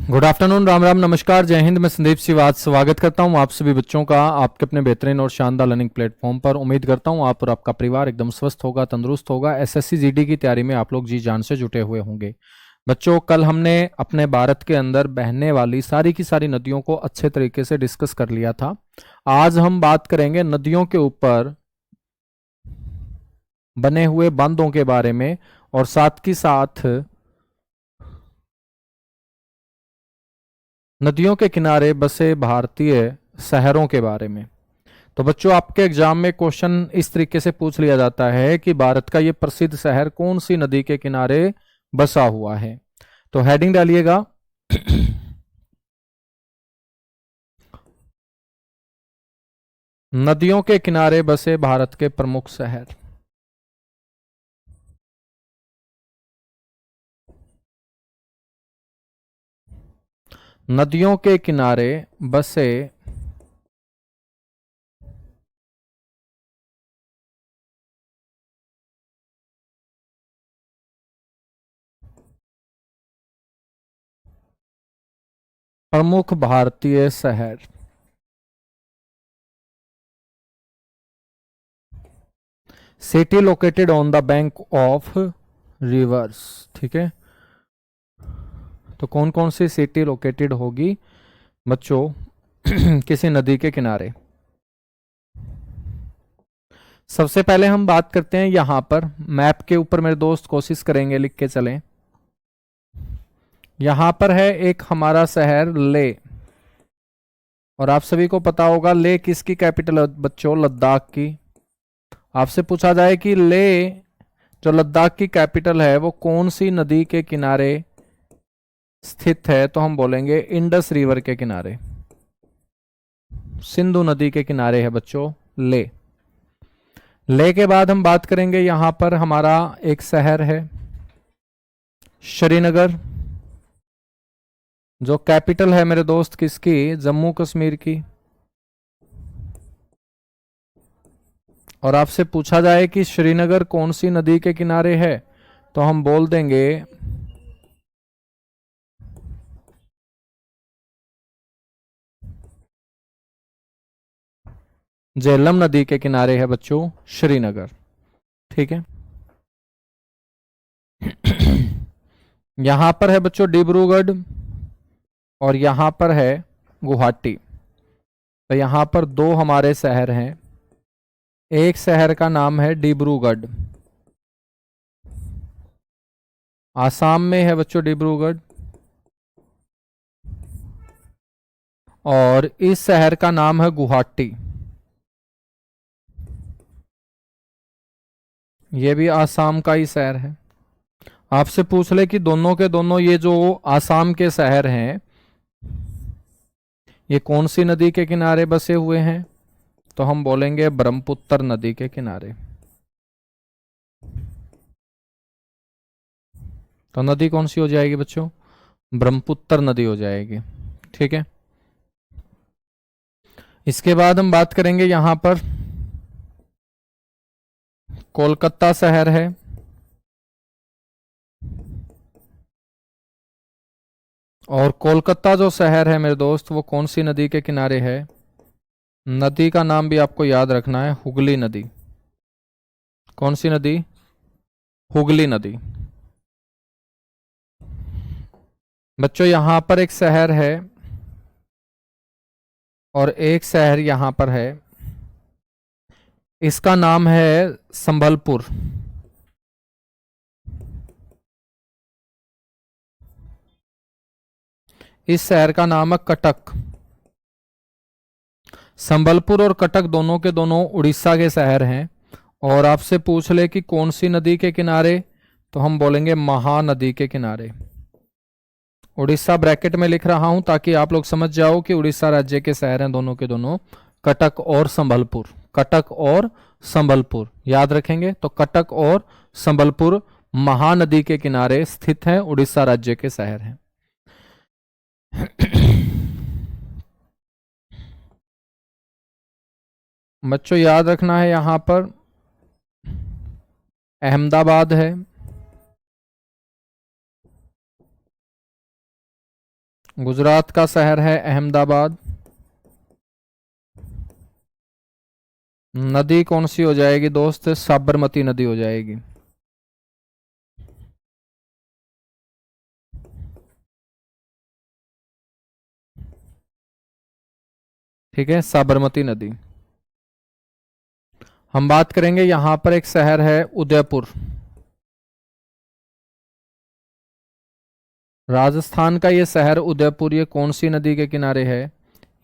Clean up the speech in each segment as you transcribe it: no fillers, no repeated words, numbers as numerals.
Good afternoon, Ram Ram, नमस्कार, जय हिंद। मैं संदीप सिवाज स्वागत करता हूं आप सभी बच्चों का आपके अपने बेहतरीन और शानदार लर्निंग प्लेटफॉर्म पर। उम्मीद करता हूं आप और आपका परिवार एकदम स्वस्थ होगा, तंदुरुस्त होगा। एसएससी जीडी की तैयारी में आप लोग जी जान से जुटे हुए होंगे। बच्चों, कल हमने अपने भारत के अंदर बहने वाली सारी की सारी नदियों को अच्छे तरीके से डिस्कस कर लिया था। आज हम बात करेंगे नदियों के ऊपर बने हुए बांधों के बारे में और साथ ही साथ नदियों के किनारे बसे भारतीय शहरों के बारे में। तो बच्चों, आपके एग्जाम में क्वेश्चन इस तरीके से पूछ लिया जाता है कि भारत का ये प्रसिद्ध शहर कौन सी नदी के किनारे बसा हुआ है। तो हेडिंग डालिएगा नदियों के किनारे बसे भारत के प्रमुख शहर। नदियों के किनारे बसे प्रमुख भारतीय शहर। City located on the bank of reverse. ठीक है, तो कौन कौन सी सिटी लोकेटेड होगी बच्चों किसी नदी के किनारे। सबसे पहले हम बात करते हैं यहां पर मैप के ऊपर। मेरे दोस्त कोशिश करेंगे लिख के चलें। यहां पर है एक हमारा शहर ले, और आप सभी को पता होगा ले किसकी कैपिटल है बच्चों? लद्दाख की। आपसे पूछा जाए कि ले जो लद्दाख की कैपिटल है वो कौन सी नदी के किनारे स्थित है, तो हम बोलेंगे इंडस रिवर के किनारे, सिंधु नदी के किनारे है बच्चों ले। ले के बाद हम बात करेंगे यहां पर हमारा एक शहर है श्रीनगर, जो कैपिटल है मेरे दोस्त किसकी? जम्मू कश्मीर की। और आपसे पूछा जाए कि श्रीनगर कौन सी नदी के किनारे है, तो हम बोल देंगे झेलम नदी के किनारे है बच्चों श्रीनगर। ठीक है, यहां पर है बच्चों डिब्रूगढ़ और यहां पर है गुवाहाटी। तो यहां पर दो हमारे शहर हैं। एक शहर का नाम है डिब्रूगढ़, आसाम में है बच्चों डिब्रूगढ़, और इस शहर का नाम है गुवाहाटी, ये भी आसाम का ही शहर है। आपसे पूछ ले कि दोनों के दोनों ये जो आसाम के शहर हैं ये कौन सी नदी के किनारे बसे हुए हैं, तो हम बोलेंगे ब्रह्मपुत्र नदी के किनारे। तो नदी कौन सी हो जाएगी बच्चों? ब्रह्मपुत्र नदी हो जाएगी। ठीक है, इसके बाद हम बात करेंगे यहां पर कोलकाता शहर है, और कोलकाता जो शहर है मेरे दोस्त वो कौन सी नदी के किनारे है? नदी का नाम भी आपको याद रखना है, हुगली नदी। कौन सी नदी? हुगली नदी। बच्चों यहां पर एक शहर है और एक शहर यहां पर है, इसका नाम है संबलपुर। इस शहर का नाम है कटक। संबलपुर और कटक दोनों के दोनों उड़ीसा के शहर हैं। और आपसे पूछ ले कि कौन सी नदी के किनारे, तो हम बोलेंगे महानदी के किनारे। उड़ीसा ब्रैकेट में लिख रहा हूं ताकि आप लोग समझ जाओ कि उड़ीसा राज्य के शहर हैं दोनों के दोनों, कटक और संबलपुर। कटक और संबलपुर याद रखेंगे। तो कटक और संबलपुर महानदी के किनारे स्थित हैं, उड़ीसा राज्य के शहर हैं। बच्चों याद रखना है यहां पर अहमदाबाद है, गुजरात का शहर है अहमदाबाद। नदी कौन सी हो जाएगी दोस्त? साबरमती नदी हो जाएगी। ठीक है, साबरमती नदी। हम बात करेंगे, यहां पर एक शहर है उदयपुर। राजस्थान का ये शहर उदयपुर, ये कौन सी नदी के किनारे है?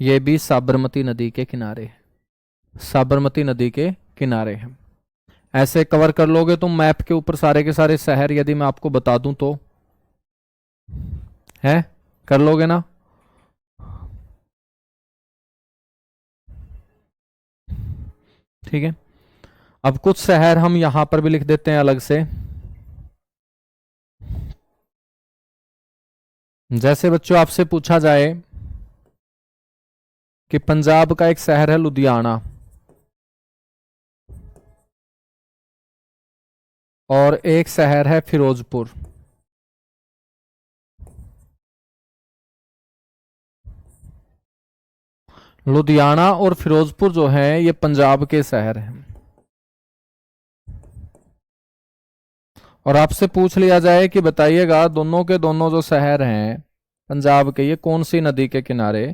ये भी साबरमती नदी के किनारे है। साबरमती नदी के किनारे है। ऐसे कवर कर लोगे तुम मैप के ऊपर सारे के सारे शहर, यदि मैं आपको बता दूं तो? है, कर लोगे ना? ठीक है, अब कुछ शहर हम यहां पर भी लिख देते हैं अलग से। जैसे बच्चों आपसे पूछा जाए कि पंजाब का एक शहर है लुधियाना, और एक शहर है फिरोजपुर। लुधियाना और फिरोजपुर जो है ये पंजाब के शहर हैं। और आपसे पूछ लिया जाए कि बताइएगा दोनों के दोनों जो शहर हैं पंजाब के, ये कौन सी नदी के किनारे?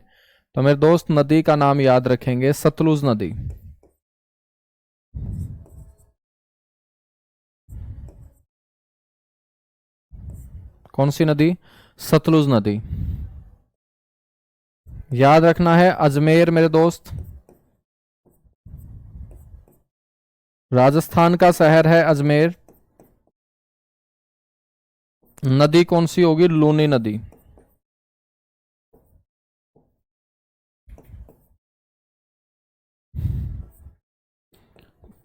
तो मेरे दोस्त नदी का नाम याद रखेंगे, सतलुज नदी। कौन सी नदी? सतलुज नदी। याद रखना है अजमेर मेरे दोस्त, राजस्थान का शहर है अजमेर। नदी कौन सी होगी? लूनी नदी।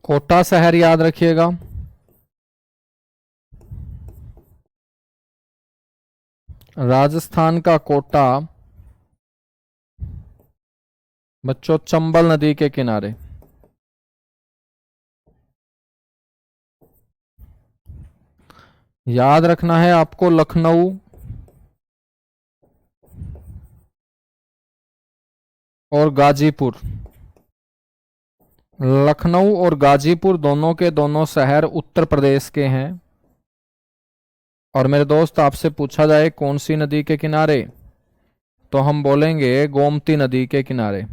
कोटा शहर याद रखिएगा, राजस्थान का कोटा बच्चों चंबल नदी के किनारे। याद रखना है आपको लखनऊ और गाजीपुर। लखनऊ और गाजीपुर दोनों के दोनों शहर उत्तर प्रदेश के हैं। और मेरे दोस्त आपसे पूछा जाए कौन सी नदी के किनारे, तो हम बोलेंगे गोमती नदी के किनारे।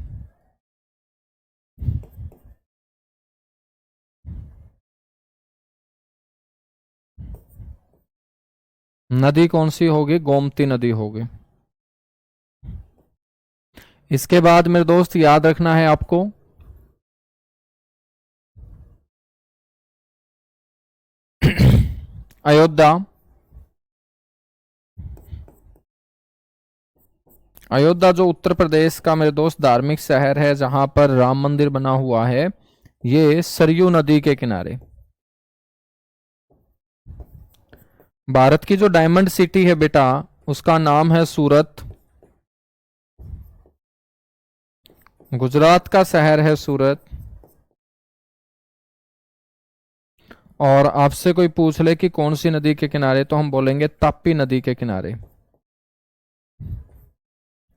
नदी कौन सी होगी? गोमती नदी होगी। इसके बाद मेरे दोस्त याद रखना है आपको अयोध्या। अयोध्या जो उत्तर प्रदेश का मेरे दोस्त धार्मिक शहर है, जहां पर राम मंदिर बना हुआ है, ये सरयू नदी के किनारे। भारत की जो डायमंड सिटी है बेटा, उसका नाम है सूरत। गुजरात का शहर है सूरत। और आपसे कोई पूछ ले कि कौन सी नदी के किनारे, तो हम बोलेंगे तापी नदी के किनारे।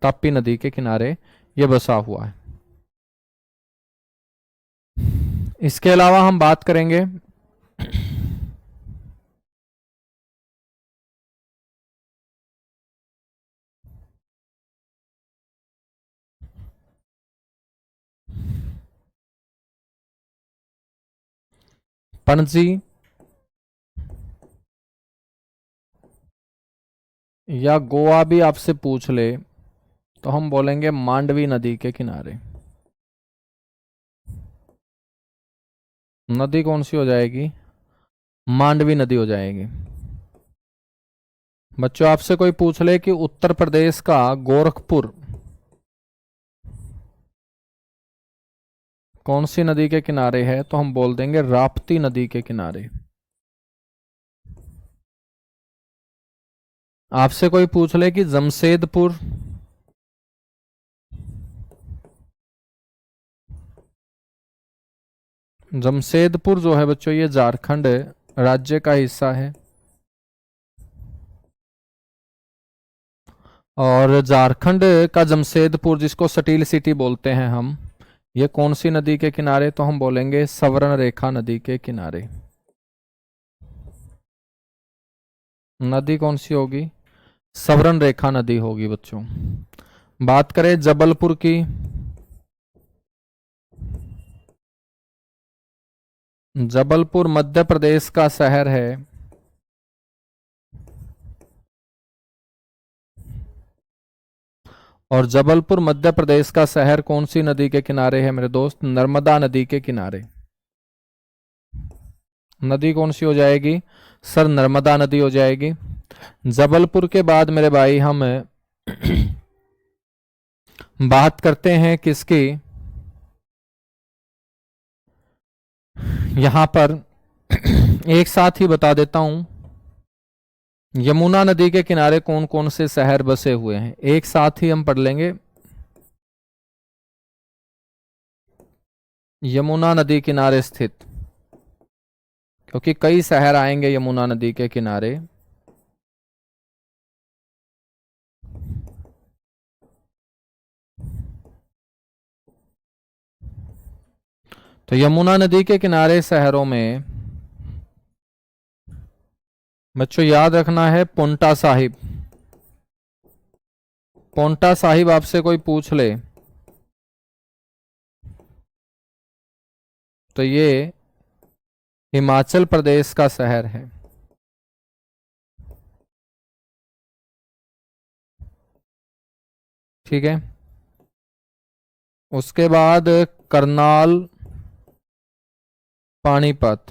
तापी नदी के किनारे ये बसा हुआ है। इसके अलावा हम बात करेंगे पणजी, या गोवा भी आपसे पूछ ले तो हम बोलेंगे मांडवी नदी के किनारे। नदी कौन सी हो जाएगी? मांडवी नदी हो जाएगी। बच्चों आपसे कोई पूछ ले कि उत्तर प्रदेश का गोरखपुर कौन सी नदी के किनारे है, तो हम बोल देंगे राप्ती नदी के किनारे। आपसे कोई पूछ ले कि जमशेदपुर जमशेदपुर जो है बच्चों ये झारखंड राज्य का हिस्सा है। और झारखंड का जमशेदपुर, जिसको स्टील सिटी बोलते हैं हम, ये कौन सी नदी के किनारे? तो हम बोलेंगे सवर्ण रेखा नदी के किनारे। नदी कौन सी होगी? सवर्ण रेखा नदी होगी बच्चों। बात करें जबलपुर की, जबलपुर मध्य प्रदेश का शहर है। और जबलपुर मध्य प्रदेश का शहर कौन सी नदी के किनारे है मेरे दोस्त? नर्मदा नदी के किनारे। नदी कौन सी हो जाएगी सर? नर्मदा नदी हो जाएगी। जबलपुर के बाद मेरे भाई हम बात करते हैं किसकी? यहां पर एक साथ ही बता देता हूं, यमुना नदी के किनारे कौन कौन से शहर बसे हुए हैं, एक साथ ही हम पढ़ लेंगे। यमुना नदी किनारे स्थित, क्योंकि कई शहर आएंगे यमुना नदी के किनारे। तो यमुना नदी के किनारे शहरों में बच्चों याद रखना है पोंटा साहिब। पोंटा साहिब आपसे कोई पूछ ले तो ये हिमाचल प्रदेश का शहर है। ठीक है। उसके बाद करनाल, पानीपत।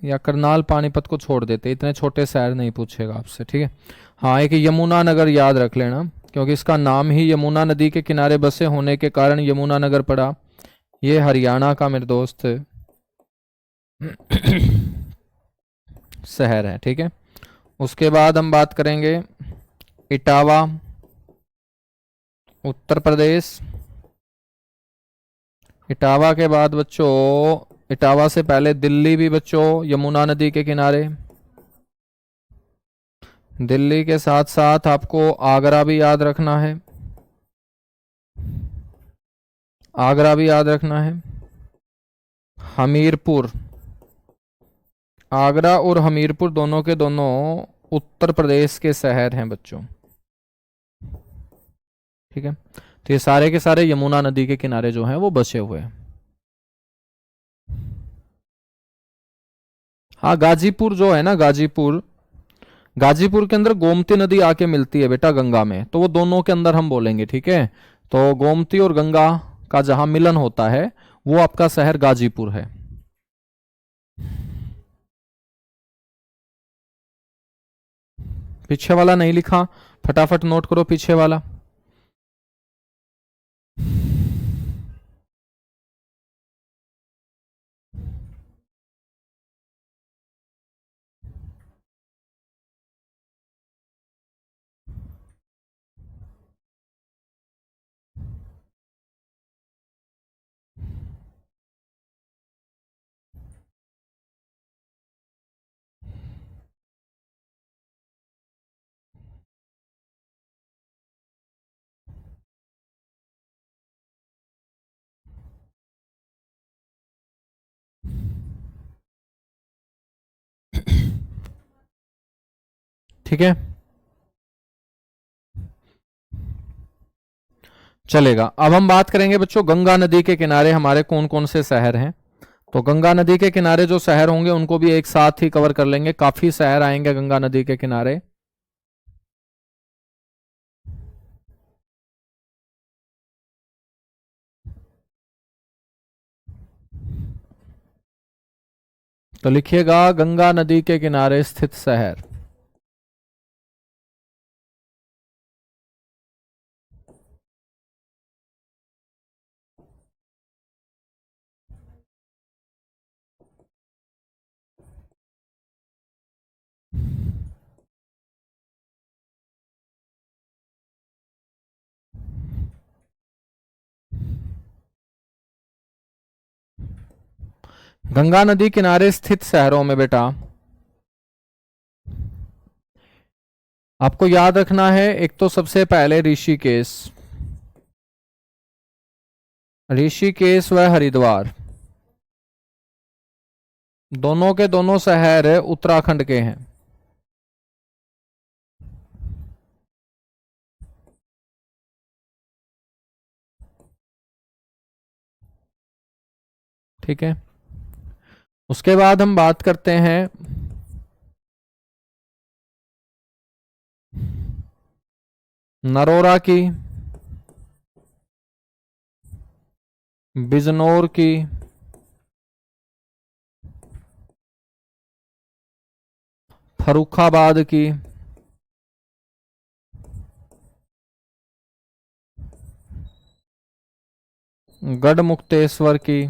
या करनाल पानीपत को छोड़ देते, इतने छोटे शहर नहीं पूछेगा आपसे। ठीक है। हाँ, एक यमुना नगर याद रख लेना, क्योंकि इसका नाम ही यमुना नदी के किनारे बसे होने के कारण यमुना नगर पड़ा। ये हरियाणा का मेरे दोस्त शहर है। ठीक है। उसके बाद हम बात करेंगे इटावा, उत्तर प्रदेश। इटावा के बाद बच्चों, इटावा से पहले दिल्ली भी बच्चों यमुना नदी के किनारे। दिल्ली के साथ साथ आपको आगरा भी याद रखना है। आगरा भी याद रखना है। हमीरपुर, आगरा और हमीरपुर दोनों के दोनों उत्तर प्रदेश के शहर हैं बच्चों। ठीक है। तो ये सारे के सारे यमुना नदी के किनारे जो हैं वो बसे हुए हैं। हाँ, गाजीपुर जो है ना, गाजीपुर, गाजीपुर के अंदर गोमती नदी आके मिलती है बेटा गंगा में, तो वो दोनों के अंदर हम बोलेंगे। ठीक है। तो गोमती और गंगा का जहां मिलन होता है वो आपका शहर गाजीपुर है। पीछे वाला नहीं लिखा, फटाफट नोट करो पीछे वाला। ठीक है, चलेगा। अब हम बात करेंगे बच्चों गंगा नदी के किनारे हमारे कौन कौन से शहर हैं। तो गंगा नदी के किनारे जो शहर होंगे उनको भी एक साथ ही कवर कर लेंगे, काफी शहर आएंगे गंगा नदी के किनारे। तो लिखिएगा गंगा नदी के किनारे स्थित शहर। गंगा नदी किनारे स्थित शहरों में बेटा आपको याद रखना है, एक तो सबसे पहले ऋषिकेश, ऋषिकेश व हरिद्वार दोनों के दोनों शहर उत्तराखंड के हैं। ठीक है, उसके बाद हम बात करते हैं नरोरा की, बिजनौर की, फर्रुखाबाद की, गढ़मुक्तेश्वर की,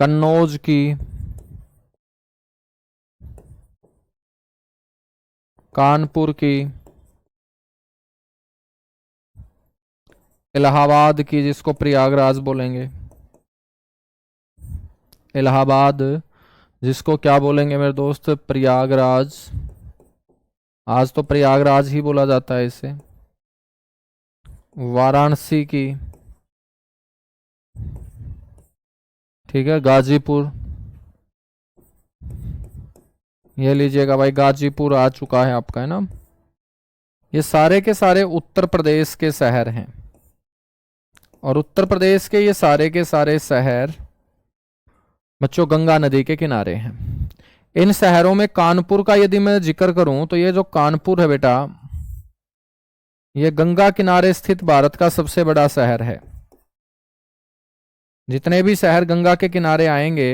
कन्नौज की, कानपुर की, इलाहाबाद की जिसको प्रयागराज बोलेंगे, इलाहाबाद जिसको क्या बोलेंगे मेरे दोस्त, प्रयागराज। आज तो प्रयागराज ही बोला जाता है इसे। वाराणसी की, ठीक है, गाजीपुर, ये लीजिएगा भाई, गाजीपुर आ चुका है आपका, है ना। ये सारे के सारे उत्तर प्रदेश के शहर हैं, और उत्तर प्रदेश के ये सारे के सारे शहर बच्चों गंगा नदी के किनारे हैं। इन शहरों में कानपुर का यदि मैं जिक्र करूं तो ये जो कानपुर है बेटा, ये गंगा किनारे स्थित भारत का सबसे बड़ा शहर है। जितने भी शहर गंगा के किनारे आएंगे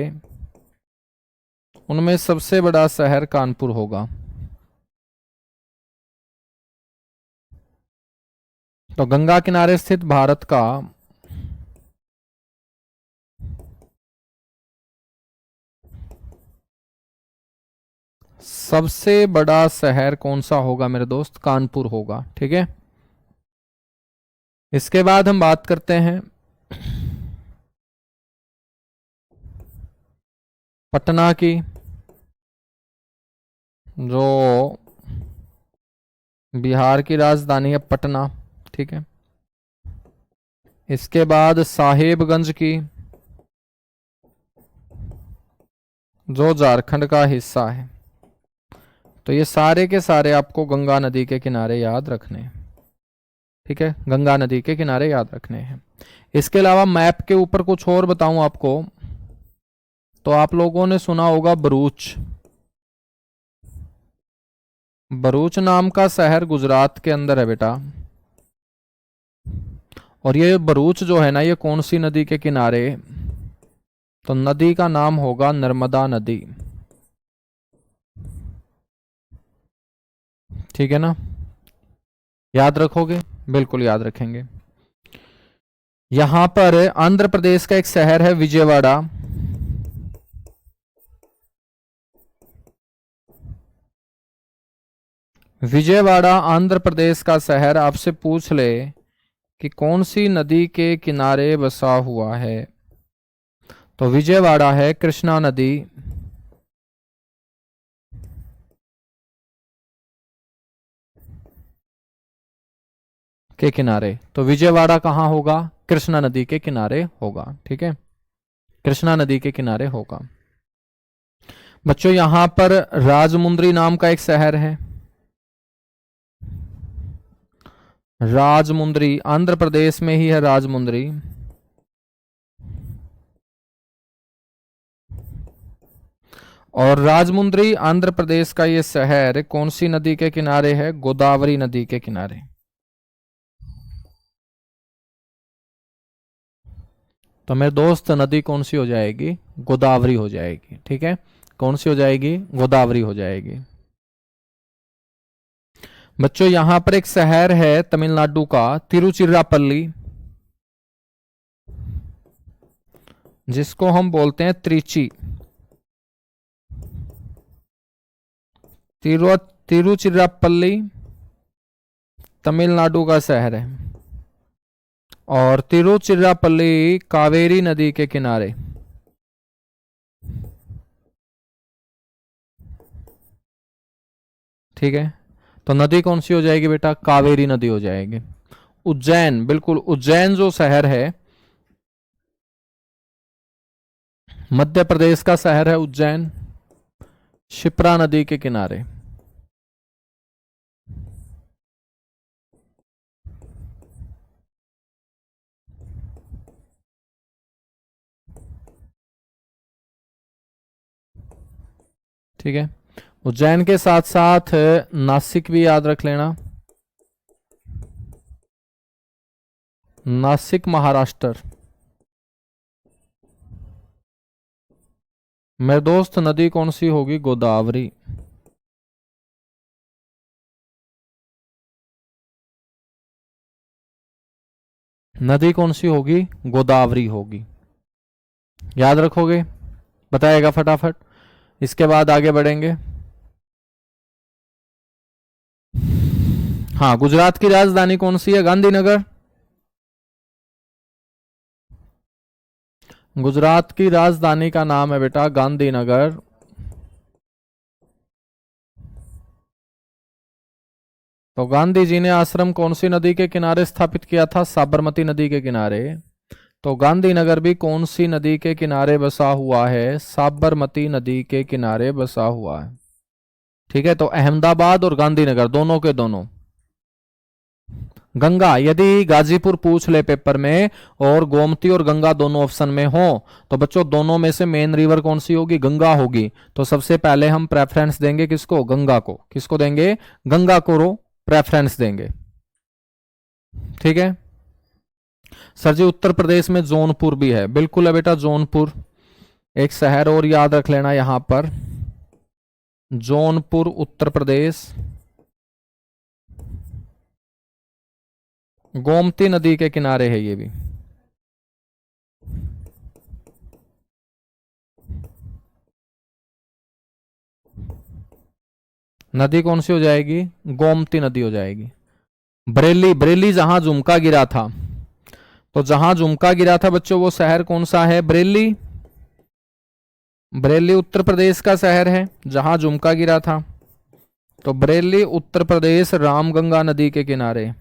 उनमें सबसे बड़ा शहर कानपुर होगा। तो गंगा किनारे स्थित भारत का सबसे बड़ा शहर कौन सा होगा मेरे दोस्त, कानपुर होगा। ठीक है, इसके बाद हम बात करते हैं पटना की, जो बिहार की राजधानी है पटना। ठीक है, इसके बाद साहेबगंज की, जो झारखंड का हिस्सा है। तो ये सारे के सारे आपको गंगा नदी के किनारे याद रखने हैं। ठीक है, गंगा नदी के किनारे याद रखने हैं। इसके अलावा मैप के ऊपर कुछ और बताऊं आपको, तो आप लोगों ने सुना होगा भरूच। भरूच नाम का शहर गुजरात के अंदर है बेटा, और ये भरूच जो है ना, ये कौन सी नदी के किनारे, तो नदी का नाम होगा नर्मदा नदी। ठीक है ना, याद रखोगे, बिल्कुल याद रखेंगे। यहां पर आंध्र प्रदेश का एक शहर है विजयवाड़ा, विजयवाड़ा आंध्र प्रदेश का शहर आपसे पूछ ले कि कौन सी नदी के किनारे बसा हुआ है, तो विजयवाड़ा है कृष्णा नदी के किनारे। तो विजयवाड़ा कहाँ होगा, कृष्णा नदी के किनारे होगा। ठीक है, कृष्णा नदी के किनारे होगा। बच्चों यहां पर राजमुंद्री नाम का एक शहर है, राजमुंद्री आंध्र प्रदेश में ही है राजमुंद्री। और राजमुंद्री आंध्र प्रदेश का ये शहर कौन सी नदी के किनारे है, गोदावरी नदी के किनारे। तो मेरे दोस्त नदी कौन सी हो जाएगी, गोदावरी हो जाएगी। ठीक है, कौन सी हो जाएगी, गोदावरी हो जाएगी। बच्चों यहां पर एक शहर है तमिलनाडु का, तिरुचिरापल्ली, जिसको हम बोलते हैं त्रिची। तिरुचिरापल्ली तमिलनाडु का शहर है। और तिरुचिरापल्ली कावेरी नदी के किनारे। ठीक है, तो नदी कौन सी हो जाएगी बेटा? कावेरी नदी हो जाएगी। उज्जैन, बिल्कुल उज्जैन जो शहर है, मध्य प्रदेश का शहर है उज्जैन, शिप्रा नदी के किनारे। ठीक है, उज्जैन के साथ साथ नासिक भी याद रख लेना। नासिक महाराष्ट्र। मेरे दोस्त नदी कौन सी होगी? गोदावरी। नदी कौन सी होगी? गोदावरी होगी। याद रखोगे? बताएगा फटाफट। इसके बाद आगे बढ़ेंगे। हाँ, गुजरात की राजधानी कौन सी है? गांधीनगर। गुजरात की राजधानी का नाम है बेटा गांधीनगर। तो गांधी जी ने आश्रम कौन सी नदी के किनारे स्थापित किया था? साबरमती नदी के किनारे। तो गांधीनगर भी कौन सी नदी के किनारे बसा हुआ है? साबरमती नदी के किनारे बसा हुआ है। ठीक है, तो अहमदाबाद और गांधीनगर दोनों के दोनों। गंगा, यदि गाजीपुर पूछ ले पेपर में और गोमती और गंगा दोनों ऑप्शन में हो, तो बच्चों दोनों में से मेन रिवर कौन सी होगी? गंगा होगी। तो सबसे पहले हम प्रेफरेंस देंगे किसको? गंगा को। किसको देंगे? गंगा को प्रेफरेंस देंगे। ठीक है सर जी, उत्तर प्रदेश में जौनपुर भी है। बिल्कुल है बेटा, जौनपुर एक शहर और याद रख लेना यहां पर, जौनपुर उत्तर प्रदेश। गोमती नदी के किनारे है ये भी। नदी कौन सी हो जाएगी? गोमती नदी हो जाएगी। बरेली, बरेली जहां झुमका गिरा था, तो जहां झुमका गिरा था बच्चों वो शहर कौन सा है? बरेली। बरेली उत्तर प्रदेश का शहर है जहां झुमका गिरा था। तो बरेली उत्तर प्रदेश, रामगंगा नदी के किनारे।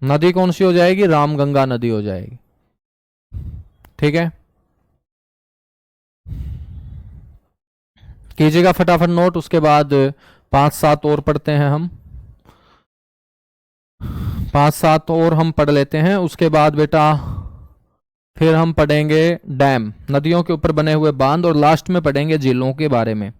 नदी कौन सी हो जाएगी? रामगंगा नदी हो जाएगी। ठीक है, कीजिएगा फटाफट नोट। उसके बाद 5-7 और पढ़ते हैं हम, 5-7 और हम पढ़ लेते हैं। उसके बाद बेटा फिर हम पढ़ेंगे डैम, नदियों के ऊपर बने हुए बांध, और लास्ट में पढ़ेंगे झीलों के बारे में।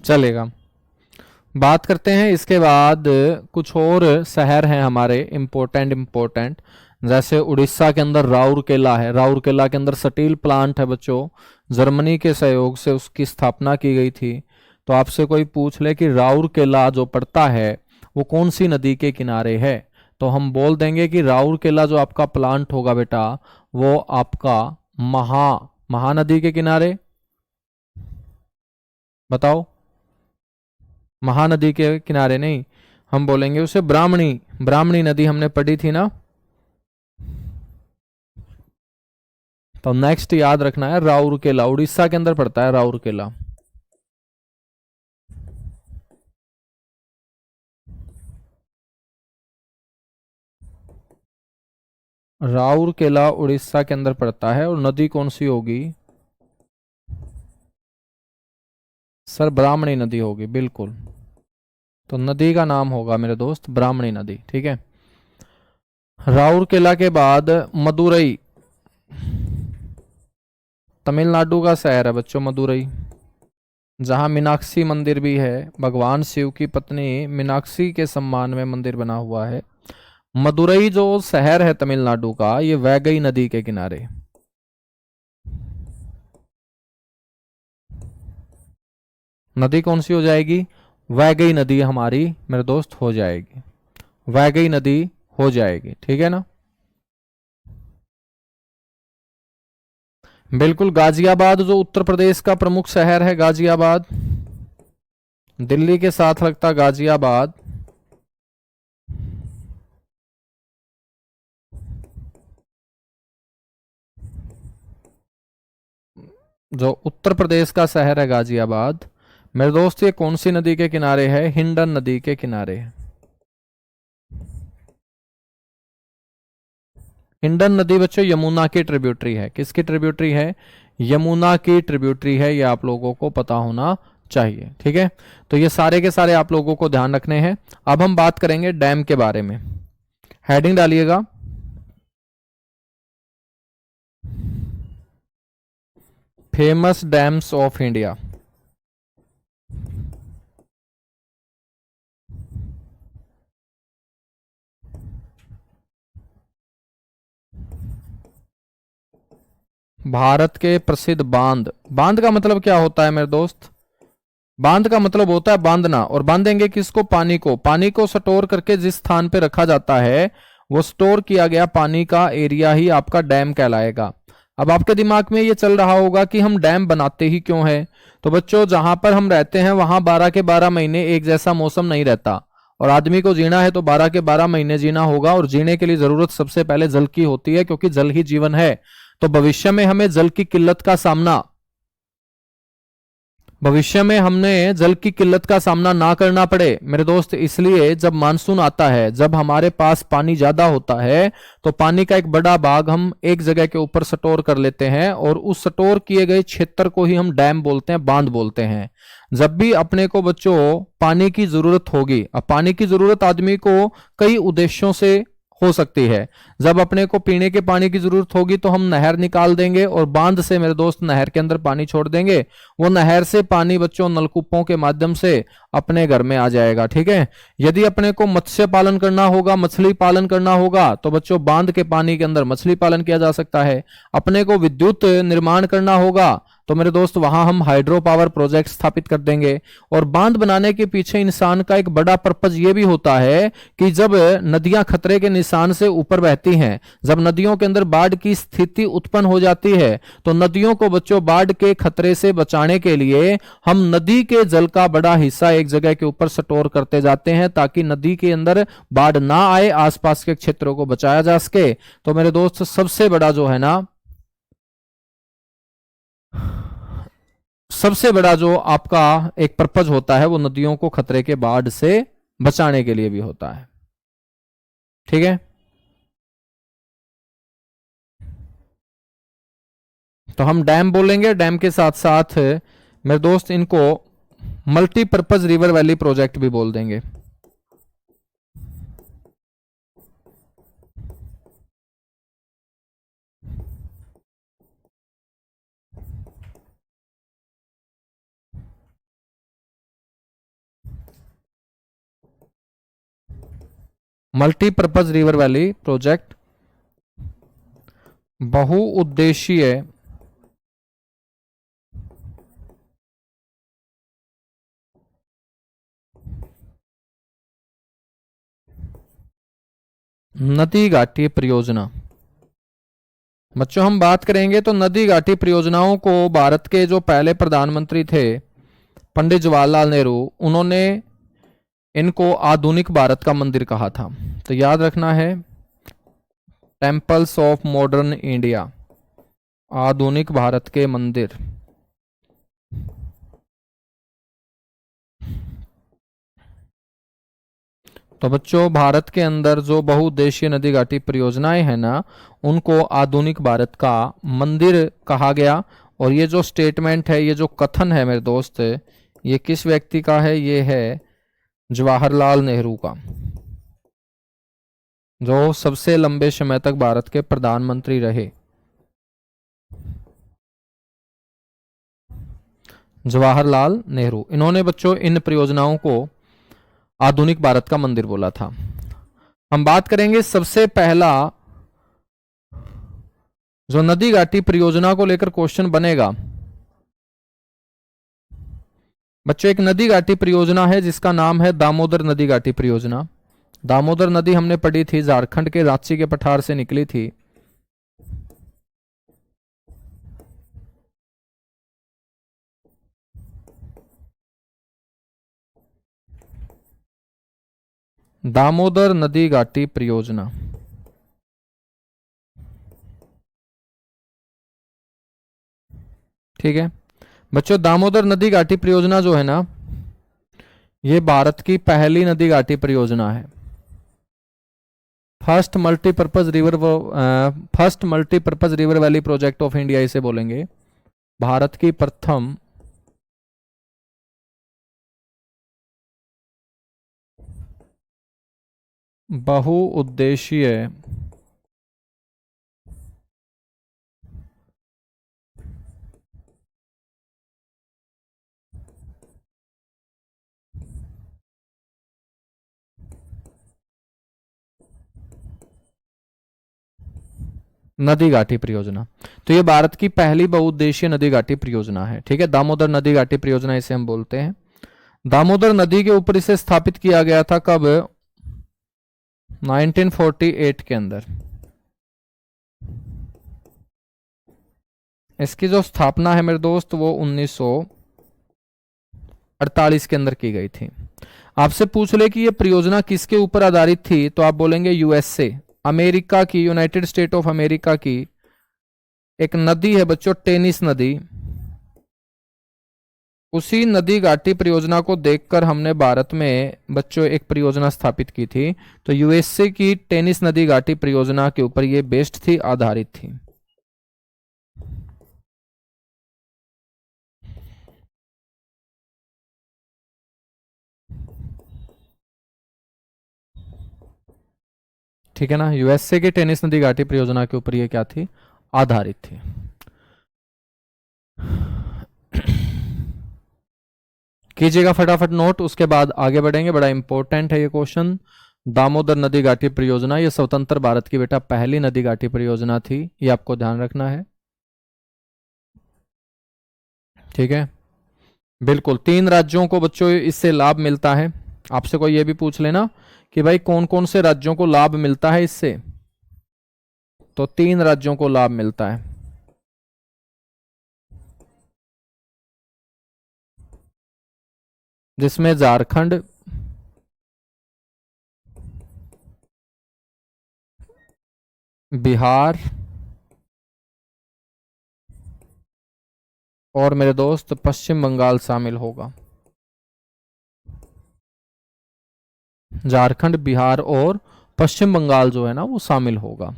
चलेगा, बात करते हैं। इसके बाद कुछ और शहर हैं हमारे इम्पोर्टेंट इम्पोर्टेंट, जैसे उड़ीसा के अंदर राउरकेला है। राउरकेला के अंदर स्टील प्लांट है बच्चों, जर्मनी के सहयोग से उसकी स्थापना की गई थी। तो आपसे कोई पूछ ले कि राउरकेला जो पड़ता है वो कौन सी नदी के किनारे है, तो हम बोल देंगे कि राउरकेला जो आपका प्लांट होगा बेटा वो आपका महानदी के किनारे। बताओ, महानदी के किनारे नहीं, हम बोलेंगे उसे ब्राह्मणी। ब्राह्मणी नदी हमने पढ़ी थी ना। तो नेक्स्ट याद रखना है राउरकेला, उड़ीसा के अंदर पड़ता है राउरकेला। राउरकेला उड़ीसा के अंदर पड़ता है, और नदी कौन सी होगी? सर ब्राह्मणी नदी होगी, बिल्कुल। तो नदी का नाम होगा मेरे दोस्त ब्राह्मणी नदी। ठीक है। राउरकेला के बाद मदुरई, तमिलनाडु का शहर है बच्चों मदुरई, जहां मीनाक्षी मंदिर भी है। भगवान शिव की पत्नी मीनाक्षी के सम्मान में मंदिर बना हुआ है। मदुरई जो शहर है तमिलनाडु का, ये वैगई नदी के किनारे। नदी कौन सी हो जाएगी? वैगई नदी हमारी मेरे दोस्त हो जाएगी, वैगई नदी हो जाएगी। ठीक है ना। बिल्कुल। गाजियाबाद जो उत्तर प्रदेश का प्रमुख शहर है, गाजियाबाद, दिल्ली के साथ लगता गाजियाबाद। जो उत्तर प्रदेश का शहर है गाजियाबाद मेरे दोस्त, ये कौन सी नदी के किनारे है? हिंडन नदी के किनारे है। हिंडन नदी बच्चों यमुना की ट्रिब्यूटरी है। किसकी ट्रिब्यूटरी है? यमुना की ट्रिब्यूटरी है। ये आप लोगों को पता होना चाहिए। ठीक है। तो ये सारे के सारे आप लोगों को ध्यान रखने हैं। अब हम बात करेंगे डैम के बारे में। हेडिंग डालिएगा, famous dams of India. Bharat के प्रसिद्ध बांध। बांध का मतलब क्या होता है मेरे दोस्त? बांध का मतलब होता है बांधना। और बांधेंगे किसको? पानी को। पानी को स्टोर करके जिस स्थान पे रखा जाता है, वो स्टोर किया गया पानी का एरिया ही आपका डैम कहलाएगा। अब आपके दिमाग में ये चल रहा होगा कि हम डैम बनाते ही क्यों है? तो बच्चों, जहां पर हम रहते हैं वहां 12 के 12 महीने एक जैसा मौसम नहीं रहता, और आदमी को जीना है तो 12 के 12 महीने जीना होगा। और जीने के लिए जरूरत सबसे पहले जल की होती है, क्योंकि जल ही जीवन है। तो भविष्य में हमें जल की किल्लत का सामना, भविष्य में हमने जल की किल्लत का सामना ना करना पड़े मेरे दोस्त, इसलिए जब मानसून आता है, जब हमारे पास पानी ज्यादा होता है, तो पानी का एक बड़ा भाग हम एक जगह के ऊपर स्टोर कर लेते हैं, और उस स्टोर किए गए क्षेत्र को ही हम डैम बोलते हैं, बांध बोलते हैं। जब भी अपने को बच्चों पानी की जरूरत होगी, अब पानी की जरूरत आदमी को कई उद्देश्यों से हो सकती है। जब अपने को पीने के पानी की जरूरत होगी तो हम नहर निकाल देंगे, और बांध से मेरे दोस्त नहर के अंदर पानी छोड़ देंगे। वो नहर से पानी बच्चों नलकूपों के माध्यम से अपने घर में आ जाएगा। ठीक है। यदि अपने को मत्स्य पालन करना होगा, मछली पालन करना होगा, तो बच्चों बांध के पानी के अंदर मछली पालन किया जा सकता है। अपने को विद्युत निर्माण करना होगा, तो मेरे दोस्त वहां हम हाइड्रो पावर प्रोजेक्ट स्थापित कर देंगे। और बांध बनाने के पीछे इंसान का एक बड़ा पर्पज ये भी होता है कि जब नदियां खतरे के निशान से ऊपर बहती हैं, जब नदियों के अंदर बाढ़ की स्थिति उत्पन्न हो जाती है, तो नदियों को बच्चों बाढ़ के खतरे से बचाने के लिए हम नदी के जल का बड़ा हिस्सा एक जगह के ऊपर स्टोर करते जाते हैं, ताकि नदी के अंदर बाढ़ ना आए, आसपास के क्षेत्रों को बचाया जा सके। तो मेरे दोस्त सबसे बड़ा जो है ना, सबसे बड़ा जो आपका एक पर्पज होता है, वो नदियों को खतरे के बाढ़ से बचाने के लिए भी होता है। ठीक है। तो हम डैम बोलेंगे, डैम के साथ साथ मेरे दोस्त इनको मल्टीपर्पज रिवर वैली प्रोजेक्ट भी बोल देंगे। मल्टीपर्पज रिवर वैली प्रोजेक्ट बहुउद्देशीय नदी घाटी परियोजना। बच्चों हम बात करेंगे तो नदी घाटी परियोजनाओं को भारत के जो पहले प्रधानमंत्री थे पंडित जवाहरलाल नेहरू, उन्होंने इनको आधुनिक भारत का मंदिर कहा था। तो याद रखना है, टेम्पल्स ऑफ मॉडर्न इंडिया, आधुनिक भारत के मंदिर। तो बच्चों भारत के अंदर जो बहुउद्देशीय नदी घाटी परियोजनाएं हैं ना, उनको आधुनिक भारत का मंदिर कहा गया। और ये जो स्टेटमेंट है, ये जो कथन है मेरे दोस्त, ये किस व्यक्ति का है? ये है जवाहरलाल नेहरू का, जो सबसे लंबे समय तक भारत के प्रधानमंत्री रहे। जवाहरलाल नेहरू, इन्होंने बच्चों इन परियोजनाओं को आधुनिक भारत का मंदिर बोला था। हम बात करेंगे सबसे पहला जो नदी घाटी परियोजना को लेकर क्वेश्चन बनेगा बच्चों, एक नदी घाटी परियोजना है जिसका नाम है दामोदर नदी घाटी परियोजना। दामोदर नदी हमने पढ़ी थी, झारखंड के रांची के पठार से निकली थी। दामोदर नदी घाटी परियोजना, ठीक है बच्चों। दामोदर नदी घाटी परियोजना जो है ना, ये भारत की पहली नदी घाटी परियोजना है। First multipurpose river valley project of India इसे बोलेंगे। भारत की प्रथम बहुउद्देशीय नदी घाटी परियोजना। तो ये भारत की पहली बहुउद्देशीय नदी घाटी परियोजना है, ठीक है। दामोदर नदी घाटी परियोजना इसे हम बोलते हैं। दामोदर नदी के ऊपर इसे स्थापित किया गया था कब? 1948 के अंदर। इसकी जो स्थापना है मेरे दोस्त वो 1948 के अंदर की गई थी। आपसे पूछ ले कि ये परियोजना किसके ऊपर आधारित थी, तो आप बोलेंगे यूएसए, अमेरिका की, यूनाइटेड स्टेट ऑफ अमेरिका की एक नदी है बच्चों, टेनिस नदी। उसी नदी घाटी परियोजना को देखकर हमने भारत में बच्चों एक परियोजना स्थापित की थी। तो यूएसए की टेनिस नदी घाटी परियोजना के ऊपर ये बेस्ड थी, आधारित थी। ठीक है ना, यूएसए की टेनिस नदी घाटी परियोजना के ऊपर ये क्या थी? आधारित थी। कीजिएगा फटाफट नोट, उसके बाद आगे बढ़ेंगे। बड़ा इंपॉर्टेंट है ये क्वेश्चन। दामोदर नदी घाटी परियोजना ये स्वतंत्र भारत की बेटा पहली नदी घाटी परियोजना थी, ये आपको ध्यान रखना है, ठीक है। बिल्कुल 3 राज्यों को बच्चों इससे लाभ मिलता है। आपसे कोई ये भी पूछ लेना कि भाई कौन कौन से राज्यों को लाभ मिलता है इससे, तो 3 राज्यों को लाभ मिलता है। जिसमें झारखंड, बिहार और मेरे दोस्त पश्चिम बंगाल शामिल होगा। झारखंड, बिहार और पश्चिम बंगाल जो है ना वो शामिल होगा।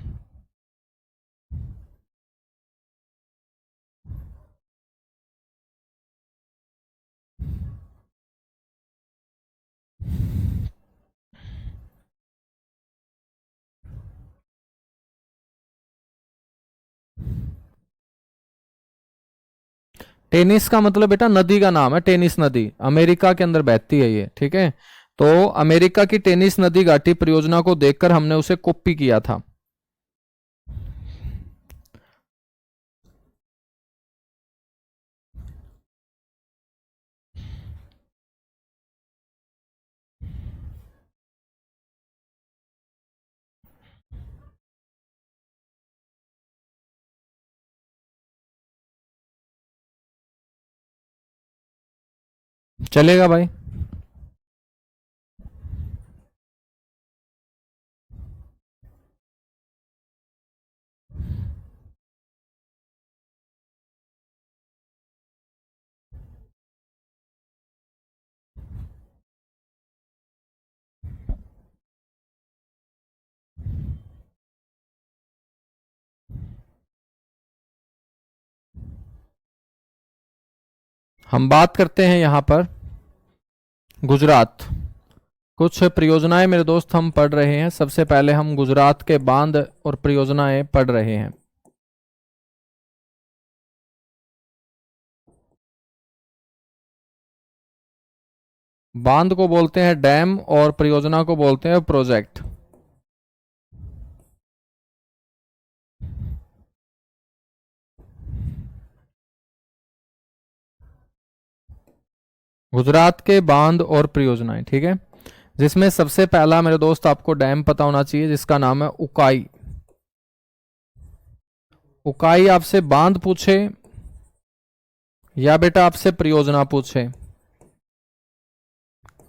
टेनिस का मतलब बेटा नदी का नाम है, टेनिस नदी अमेरिका के अंदर बहती है ये, ठीक है। तो अमेरिका की टेनिस नदी घाटी परियोजना को देखकर हमने उसे कॉपी किया था। चलेगा भाई? हम बात करते हैं यहां पर गुजरात। कुछ परियोजनाएं मेरे दोस्त हम पढ़ रहे हैं। सबसे पहले हम गुजरात के बांध और परियोजनाएं पढ़ रहे हैं। बांध को बोलते हैं डैम और परियोजना को बोलते हैं प्रोजेक्ट। गुजरात के बांध और परियोजनाएं, ठीक है, जिसमें सबसे पहला मेरे दोस्त आपको डैम पता होना चाहिए जिसका नाम है उकाई। उकाई आपसे बांध पूछे या बेटा आपसे परियोजना पूछे,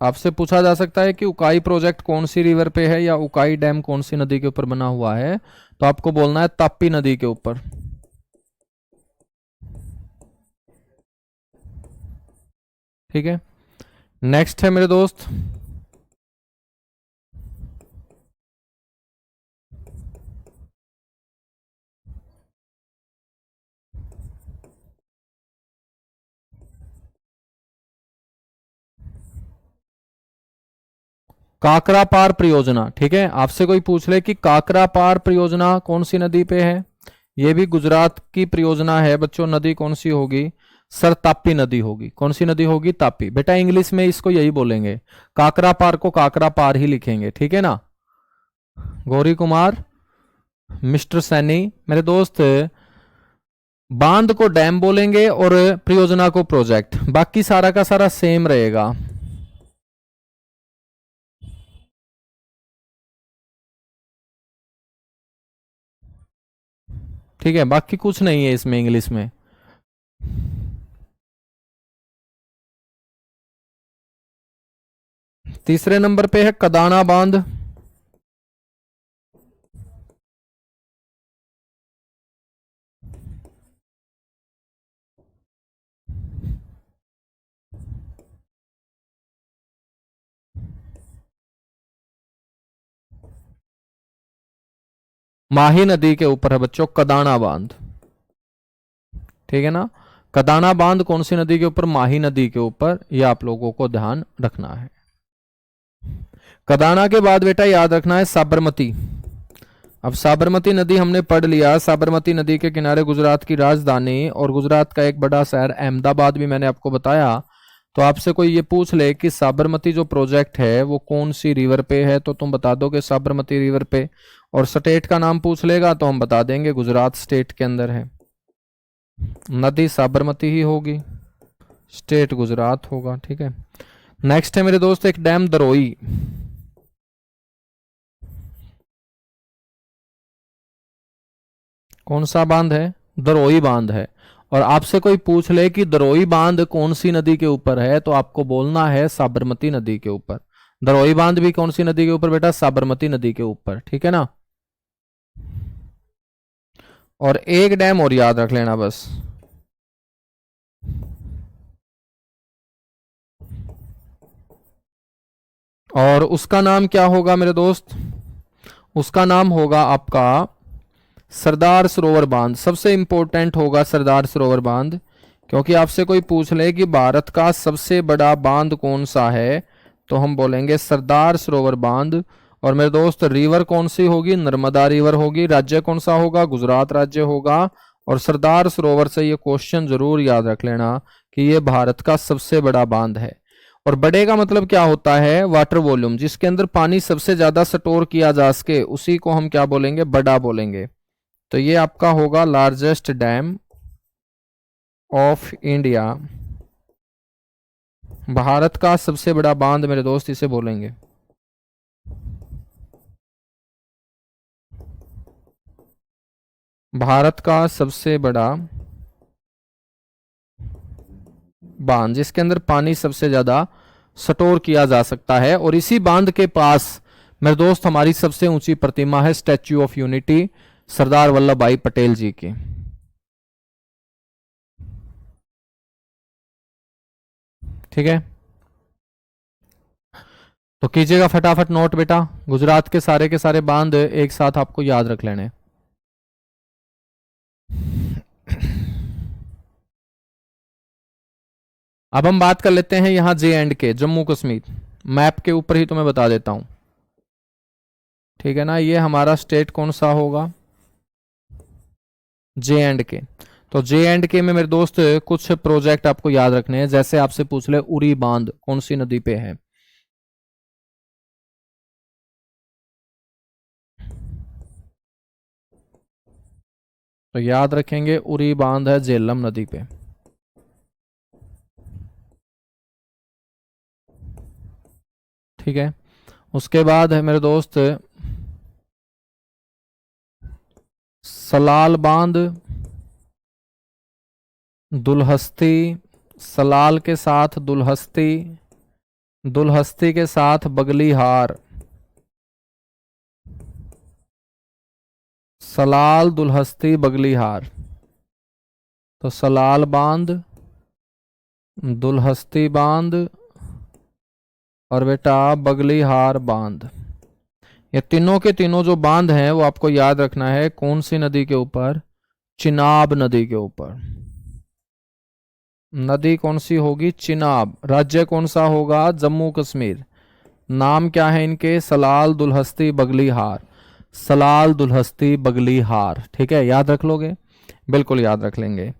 आपसे पूछा जा सकता है कि उकाई प्रोजेक्ट कौन सी रिवर पे है या उकाई डैम कौन सी नदी के ऊपर बना हुआ है, तो आपको बोलना है ताप्ती नदी के ऊपर। ठीक है, नेक्स्ट है मेरे दोस्त काकरापार परियोजना। ठीक है, आपसे कोई पूछ ले कि काकरापार परियोजना कौन सी नदी पे है, ये भी गुजरात की परियोजना है बच्चों। नदी कौन सी होगी? सर ताप्ती नदी होगी। कौन सी नदी होगी? ताप्ती। बेटा इंग्लिश में इसको यही बोलेंगे, काकरापार को काकरापार ही लिखेंगे, ठीक है ना। गौरी कुमार, मिस्टर सैनी, मेरे दोस्त बांध को डैम बोलेंगे और परियोजना को प्रोजेक्ट, बाकी सारा का सारा सेम रहेगा। ठीक है, बाकी कुछ नहीं है इसमें इंग्लिश में। तीसरे नंबर पे है कदाना बांध। माही नदी के ऊपर है बच्चों कदाना बांध, ठीक है ना। कदाना बांध कौन सी नदी के ऊपर? माही नदी के ऊपर, यह आप लोगों को ध्यान रखना है। कदाना के बाद बेटा याद रखना है साबरमती। अब साबरमती नदी हमने पढ़ लिया। साबरमती नदी के किनारे गुजरात की राजधानी और गुजरात का एक बड़ा शहर अहमदाबाद भी मैंने आपको बताया। तो आपसे कोई ये पूछ ले कि साबरमती जो प्रोजेक्ट है वो कौन सी रिवर पे है, तो तुम बता दो कि साबरमती रिवर पे। और स्टेट का नाम पूछ लेगा तो हम बता देंगे गुजरात स्टेट के अंदर है। नदी साबरमती ही होगी, स्टेट गुजरात होगा, ठीक है। नेक्स्ट है मेरे दोस्त एक डैम दरोई। कौन सा बांध है? दरोई बांध है। और आपसे कोई पूछ ले कि दरोई बांध कौन सी नदी के ऊपर है, तो आपको बोलना है साबरमती नदी के ऊपर। दरोई बांध भी कौन सी नदी के ऊपर बेटा? साबरमती नदी के ऊपर, ठीक है ना। और एक डैम और याद रख लेना बस, और उसका नाम क्या होगा मेरे दोस्त? उसका नाम होगा आपका सरदार सरोवर बांध। सबसे इंपॉर्टेंट होगा सरदार सरोवर बांध, क्योंकि आपसे कोई पूछ ले कि भारत का सबसे बड़ा बांध कौन सा है, तो हम बोलेंगे सरदार सरोवर बांध। और मेरे दोस्त रिवर कौन सी होगी? नर्मदा रिवर होगी। राज्य कौन सा होगा? गुजरात राज्य होगा। और सरदार सरोवर से ये क्वेश्चन जरूर याद रख लेना कि ये भारत का सबसे बड़ा बांध है। और बड़े का मतलब क्या होता है? वाटर वॉल्यूम, जिसके अंदर पानी सबसे ज्यादा स्टोर किया जा सके उसी को हम क्या बोलेंगे? बड़ा बोलेंगे। तो ये आपका होगा largest dam of India, Bharat का सबसे बड़ा बांध मेरे दोस्त इसे बोलेंगे। भारत का सबसे बड़ा बांध जिसके अंदर पानी सबसे ज्यादा स्टोर किया जा सकता है। और इसी बांध के पास मेरे दोस्त हमारी सबसे ऊंची प्रतिमा है, statue of unity, Sardar Vallabh भाई पटेल जी की। ठीक है, तो कीजिएगा फटाफट नोट बेटा। गुजरात के सारे बांध एक साथ आपको याद रख लेने। अब हम बात कर लेते हैं यहां जे एंड के, जम्मू कश्मीर। मैप के ऊपर ही तुम्हें बता देता हूं, ठीक है ना। ये हमारा स्टेट कौन सा होगा, J&K। तो J&K में मेरे दोस्त कुछ प्रोजेक्ट आपको याद रखने हैं, जैसे आपसे पूछ ले उरी बांध कौन सी नदी पे है, तो याद रखेंगे उरी बांध है झेलम नदी पे। ठीक है, उसके बाद है मेरे दोस्त सलाल बांध, दुलहस्ती, सलाल के साथ दुलहस्ती, दुलहस्ती के साथ बगलीहार, सलाल दुलहस्ती बगलीहार। तो सलाल बांध, दुलहस्ती बांध और बेटा बगलीहार बांध, ये तीनों के तीनों जो बांध हैं वो आपको याद रखना है कौन सी नदी के ऊपर, चिनाब नदी के ऊपर। नदी कौन सी होगी, चिनाब। राज्य कौन सा होगा, जम्मू कश्मीर। नाम क्या है इनके, सलाल दुलहस्ती बगलीहार, सलाल दुलहस्ती बगलीहार। ठीक है, याद रख लोगे, बिल्कुल याद रख लेंगे।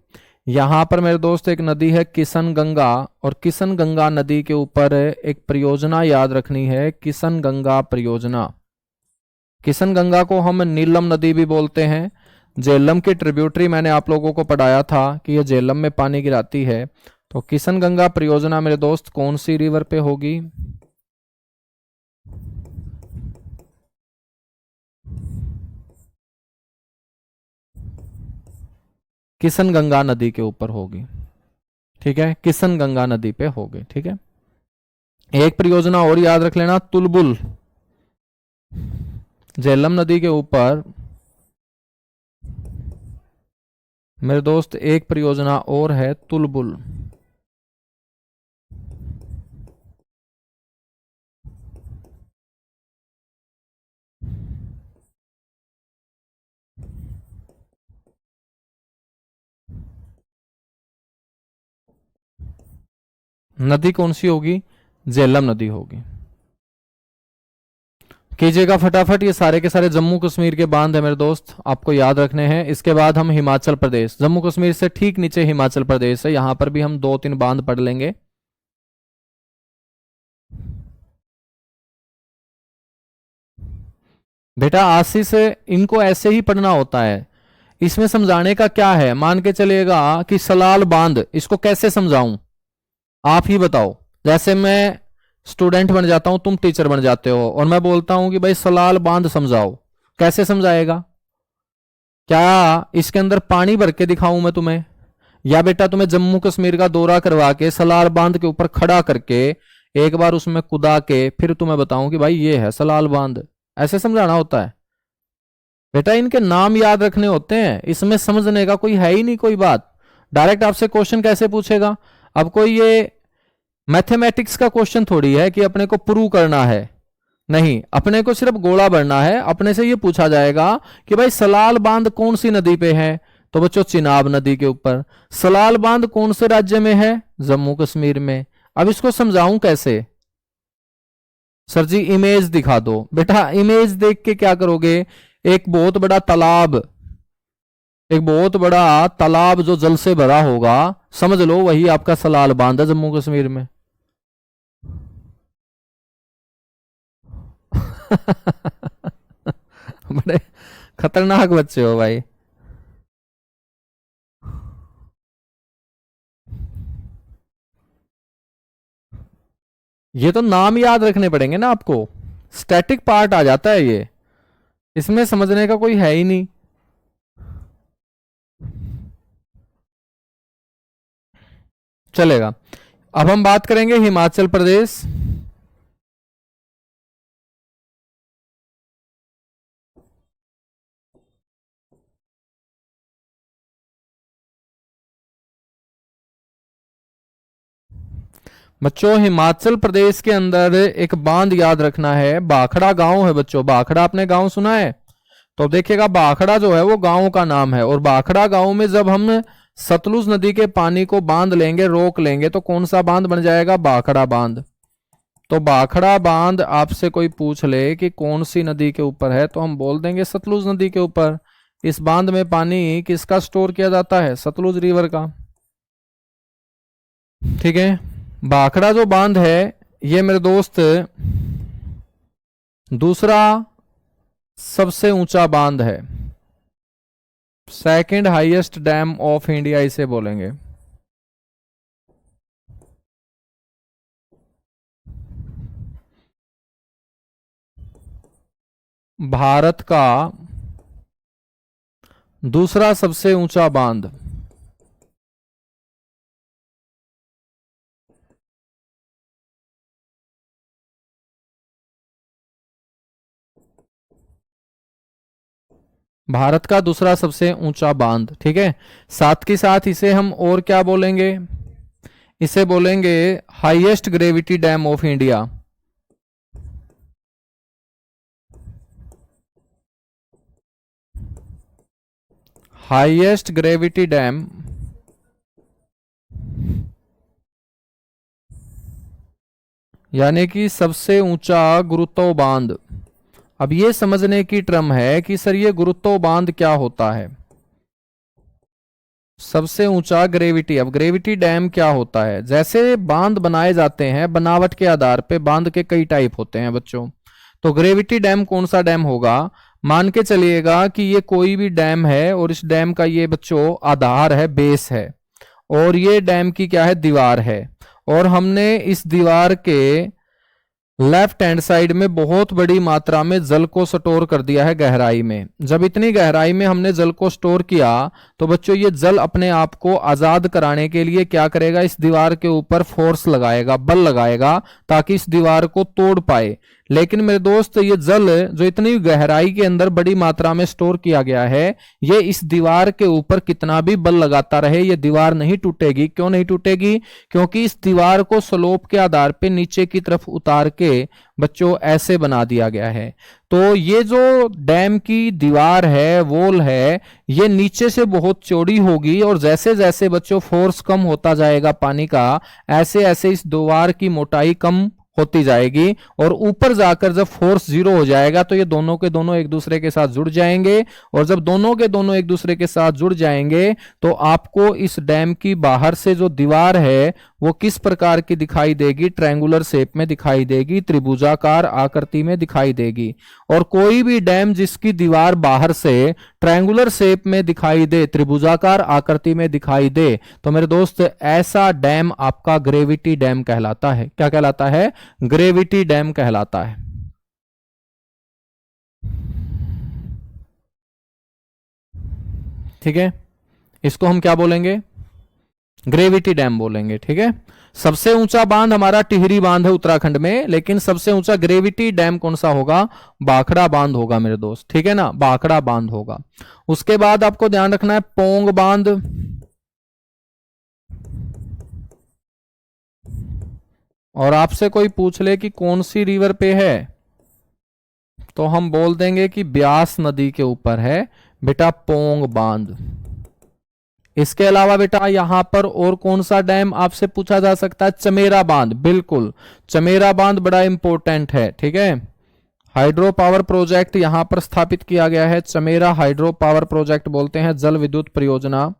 यहां पर मेरे दोस्त एक नदी है किशन गंगा, और किशन गंगा नदी के ऊपर एक परियोजना याद रखनी है, किशन गंगा परियोजना। किशन गंगा को हम नीलम नदी भी बोलते हैं। झेलम की ट्रिब्यूटरी मैंने आप लोगों को पढ़ाया था कि ये झेलम में पानी गिराती है। तो किशन गंगा परियोजना मेरे दोस्त कौन सी रिवर पे होगी, किशन गंगा नदी के ऊपर होगी। ठीक है, किशन गंगा नदी पे होगी। ठीक है, एक परियोजना और याद रख लेना, तुलबुल, झेलम नदी के ऊपर मेरे दोस्त एक परियोजना और है, तुलबुल। नदी कौन सी होगी, झेलम नदी होगी। कीजिएगा फटाफट, ये सारे के सारे जम्मू कश्मीर के बांध है मेरे दोस्त, आपको याद रखने हैं। इसके बाद हम हिमाचल प्रदेश, जम्मू कश्मीर से ठीक नीचे हिमाचल प्रदेश है, यहां पर भी हम 2-3 बांध पढ़ लेंगे। बेटा आशीष, इनको ऐसे ही पढ़ना होता है। इसमें समझाने का क्या है, मान के चलिएगा कि सलाल बांध, इसको कैसे समझाऊं आप ही बताओ। जैसे मैं स्टूडेंट बन जाता हूं, तुम टीचर बन जाते हो, और मैं बोलता हूं कि भाई सलाल बांध समझाओ, कैसे समझाएगा। क्या इसके अंदर पानी भर के दिखाऊं मैं तुम्हें, या बेटा तुम्हें जम्मू कश्मीर का दौरा करवा के सलाल बांध के ऊपर खड़ा करके एक बार उसमें कुदा के फिर तुम्हें बताऊं कि भाई ये है सलाल बांध, ऐसे समझाना होता है। बेटा इनके नाम याद रखने होते हैं, इसमें समझने का कोई है ही नहीं कोई बात। डायरेक्ट आपसे क्वेश्चन कैसे पूछेगा, अब कोई ये मैथमेटिक्स का क्वेश्चन थोड़ी है कि अपने को प्रूव करना है, नहीं, अपने को सिर्फ गोला भरना है। अपने से ये पूछा जाएगा कि भाई सलाल बांध कौन सी नदी पे है, तो बच्चों चिनाब नदी के ऊपर। सलाल बांध कौन से राज्य में है, जम्मू कश्मीर में। अब इसको समझाऊं कैसे, सर जी इमेज दिखा दो। बेटा इमेज देख के क्या करोगे, एक बहुत बड़ा तालाब, एक बहुत बड़ा तालाब जो जल से भरा होगा, समझ लो वही आपका सलाल बांध है जम्मू कश्मीर में। बड़े खतरनाक बच्चे हो भाई। ये तो नाम याद रखने पड़ेंगे ना आपको, स्टैटिक पार्ट आ जाता है ये, इसमें समझने का कोई है ही नहीं। चलेगा, अब हम बात करेंगे हिमाचल प्रदेश। बच्चों हिमाचल प्रदेश के अंदर एक बांध याद रखना है, भाखड़ा गांव है बच्चों। भाखड़ा आपने गांव सुना है, तो देखिएगा भाखड़ा जो है वो गांव का नाम है, और भाखड़ा गांव में जब हम सतलुज नदी के पानी को बांध लेंगे, रोक लेंगे, तो कौन सा बांध बन जाएगा, भाखड़ा बांध। तो भाखड़ा बांध आपसे कोई पूछ ले कि कौन सी नदी के ऊपर है तो हम बोल देंगे सतलुज नदी के ऊपर। इस बांध में पानी किसका स्टोर किया जाता है? सतलुज रिवर का। ठीक है, भाखड़ा जो बांध है ये मेरे दोस्त दूसरा सबसे ऊंचा बांध है, second highest dam of India इसे बोलेंगे। भारत का दूसरा सबसे ऊंचा बांध। भारत का दूसरा सबसे ऊंचा बांध। ठीक है, साथ के साथ इसे हम और क्या बोलेंगे? इसे बोलेंगे highest gravity dam of India. Highest gravity dam यानी कि सबसे ऊंचा गुरुत्व बांध। अब ये समझने की टर्म है कि सर ये गुरुत्व बांध क्या होता है? सबसे ऊंचा ग्रेविटी। अब ग्रेविटी डैम क्या होता है? जैसे बांध बनाए जाते हैं बनावट के आधार पे, बांध के कई टाइप होते हैं बच्चों। तो ग्रेविटी डैम कौन सा डैम होगा? मान के चलिएगा कि ये कोई भी डैम है और इस डैम का ये बच्चों आधार है, बेस है, और ये डैम की क्या है? दीवार है। और हमने इस दीवार के लेफ्ट हैंड साइड में बहुत बड़ी मात्रा में जल को स्टोर कर दिया है गहराई में। जब इतनी गहराई में हमने जल को स्टोर किया तो बच्चों ये जल अपने आप को आजाद कराने के लिए क्या करेगा? इस दीवार के ऊपर फोर्स लगाएगा, बल लगाएगा, ताकि इस दीवार को तोड़ पाए। लेकिन मेरे दोस्त ये जल जो इतनी गहराई के अंदर बड़ी मात्रा में स्टोर किया गया है, ये इस दीवार के ऊपर कितना भी बल लगाता रहे ये दीवार नहीं टूटेगी। क्यों नहीं टूटेगी? क्योंकि इस दीवार को स्लोप के आधार पे नीचे की तरफ उतार के बच्चों ऐसे बना दिया गया है। तो ये जो डैम की दीवार है, वॉल है, ये नीचे से बहुत चौड़ी होगी और जैसे जैसे बच्चों फोर्स कम होता जाएगा पानी का, ऐसे ऐसे इस दीवार की मोटाई कम होती जाएगी और ऊपर जाकर जब फोर्स जीरो हो जाएगा तो ये दोनों के दोनों एक दूसरे के साथ जुड़ जाएंगे। और जब दोनों के दोनों एक दूसरे के साथ जुड़ जाएंगे तो आपको इस डैम की बाहर से जो दीवार है वो किस प्रकार की दिखाई देगी? ट्रायंगुलर शेप में दिखाई देगी, त्रिभुजाकार आकृति में दिखाई देगी। और कोई भी डैम जिसकी दीवार बाहर से ट्रायंगुलर शेप में दिखाई दे, त्रिभुजाकार आकृति में दिखाई दे, तो मेरे दोस्त ऐसा डैम आपका ग्रेविटी डैम कहलाता है। क्या कहलाता है? ग्रेविटी डैम कहलाता है। ठीक है, इसको हम क्या बोलेंगे? ग्रेविटी डैम बोलेंगे। ठीक है, सबसे ऊंचा बांध हमारा टिहरी बांध है उत्तराखंड में, लेकिन सबसे ऊंचा ग्रेविटी डैम कौन सा होगा? भाखड़ा बांध होगा मेरे दोस्त। ठीक है ना, भाखड़ा बांध होगा। उसके बाद आपको ध्यान रखना है पोंग बांध। और आपसे कोई पूछ ले कि कौन सी रिवर पे है तो हम बोल देंगे कि ब्यास नदी के ऊपर है बेटा पोंग बांध। इसके अलावा बेटा यहां पर और कौन सा डैम आपसे पूछा जा सकता है? चमेरा बांध। बिल्कुल, चमेरा बांध बड़ा इंपॉर्टेंट है। ठीक है, हाइड्रो पावर प्रोजेक्ट यहां पर स्थापित किया गया है। चमेरा हाइड्रो पावर प्रोजेक्ट बोलते हैं, जल विद्युत परियोजना।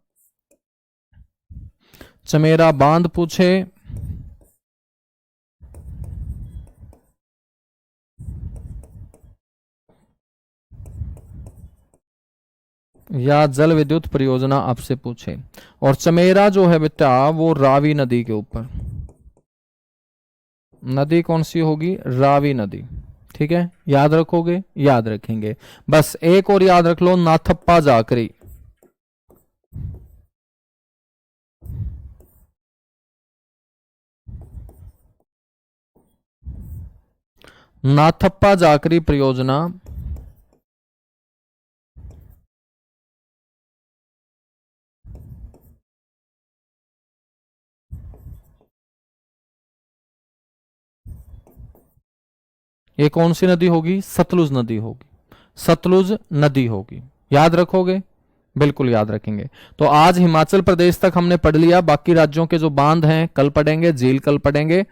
चमेरा बांध पूछे या जल विद्युत परियोजना आपसे पूछे। और चमेरा जो है बेटा वो रावी नदी के ऊपर। नदी कौन सी होगी? रावी नदी। ठीक है, याद रखोगे? याद रखेंगे। बस एक और याद रख लो, नाथप्पा जाकरी। नाथप्पा जाकरी परियोजना ये कौन सी नदी होगी? सतलुज नदी होगी। सतलुज नदी होगी। याद रखोगे? बिल्कुल याद रखेंगे। तो आज हिमाचल प्रदेश तक हमने पढ़ लिया, बाकी राज्यों के जो बांध हैं कल पढ़ेंगे, झील कल पढ़ेंगे।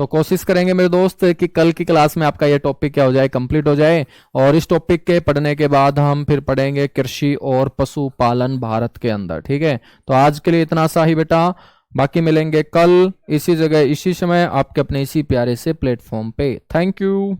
तो कोशिश करेंगे मेरे दोस्त कि कल की क्लास में आपका ये टॉपिक क्या हो जाए, कंप्लीट हो जाए। और इस टॉपिक के पढ़ने के बाद हम फिर पढ़ेंगे कृषि और पशुपालन भारत के अंदर। ठीक है, तो आज के लिए इतना सा ही बेटा, बाकी मिलेंगे कल इसी जगह इसी समय आपके अपने इसी प्यारे से प्लेटफॉर्म पे। Thank you.